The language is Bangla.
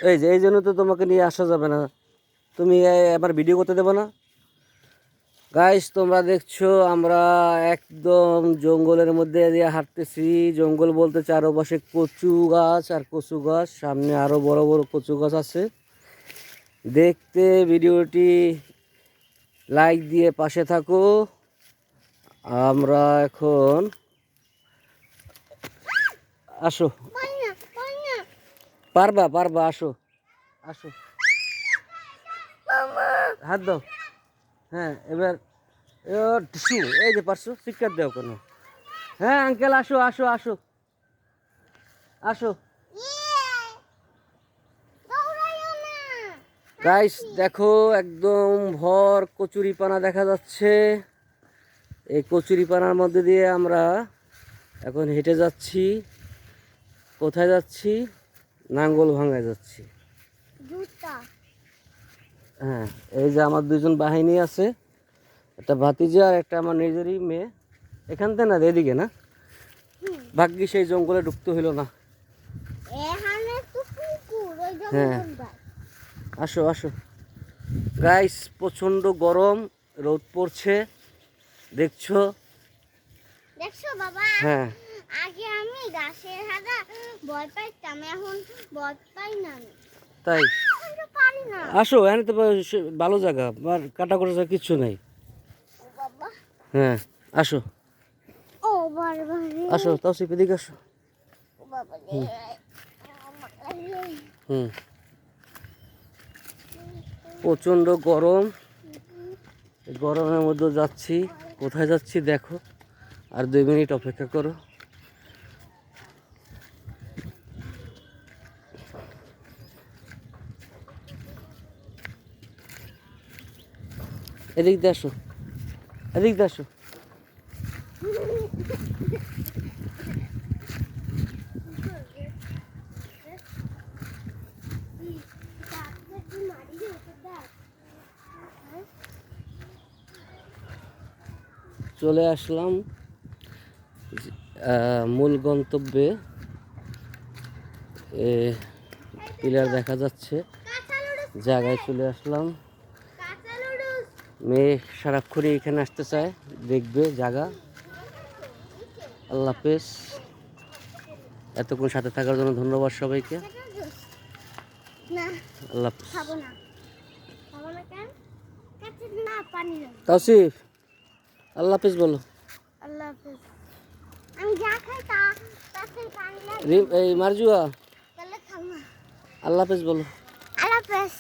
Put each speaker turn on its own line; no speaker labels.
এই যে এই জন্য তো তোমাকে নিয়ে আসা যাবে না, তুমি আমার ভিডিও করতে দেবো না। গাইস তোমরা দেখছো আমরা একদম জঙ্গলের মধ্যে দিয়ে হাঁটতেছি। জঙ্গল বলতে চারপাশে কচু গাছ আর কচু গাছ, সামনে আরো বড় বড় কচু গাছ আছে। দেখতে ভিডিওটি লাইক দিয়ে পাশে থাকো। আমরা এখন আসো, পারবা পারবা, আসো আসো, হাত দাও। হ্যাঁ এবার টিসু, এই যে পারছো, শিক্ষার দাও কেন? হ্যাঁ আঙ্কেল আসো আসো আসো আসো। গাইস দেখো একদম ভর কচুরিপানা দেখা যাচ্ছে। এই কচুরিপানার মধ্যে দিয়ে আমরা এখন হেঁটে যাচ্ছি। কোথায় যাচ্ছি? নাঙ্গল ভাঙায় যাচ্ছি। হ্যাঁ এই যে আমার দুজন বাহিনী আছে, একটা ভাতিজা আর একটা আমার নিজেরই মেয়ে। এখান থেকে না, এদিকে না, ভাগ্যি সেই জঙ্গলে ঢুকতে হইল না। হ্যাঁ আসো আসো। গাইস প্রচন্ড গরম, রোদ পড়ছে, দেখছো
দেখছো বাবা?
হ্যাঁ
আগে আমি গাছের হাগা ভয় পাইতাম, এখন ভয় পাই না আমি।
তাই
এখন তো পারি না।
আসো, এখানে তো ভালো জায়গা, আর কাটা করা কিচ্ছু নাই।
ও বাবা,
হ্যাঁ আসো
ও বাবা রে,
আসো, তাও সিপে দিকে আসো।
ও বাবা রে,
হুম প্রচন্ড গরম, এই গরমের মধ্যে যাচ্ছি। কোথায় যাচ্ছি দেখো, আর 2 মিনিট অপেক্ষা করো। এদিক দিয়ে আসো, এদিক দিয়ে আসো। চলে আসলাম মূল গন্তব্যে। পিলার দেখা যাচ্ছে, জায়গায় চলে আসলাম। মেয়ে সারাক্ষণই এখানে আসতে চায়, দেখবে জায়গা। আল্লাহ হাফেজ, এতক্ষণ সাথে থাকার জন্য ধন্যবাদ সবাইকে। আল্লাহ হাফেজ।
খাবো না, খাবো না কেন? কাছে না, পানি না।
তাওসিফ আল্লাহ হাফেজ বলো।
আল্লাহ হাফেজ। আমি যা খাই তাতে পানি লাগে।
এই মারজুয়া
তাহলে খাবো না।
আল্লাহ হাফেজ বলো।
আল্লাহ হাফেজ।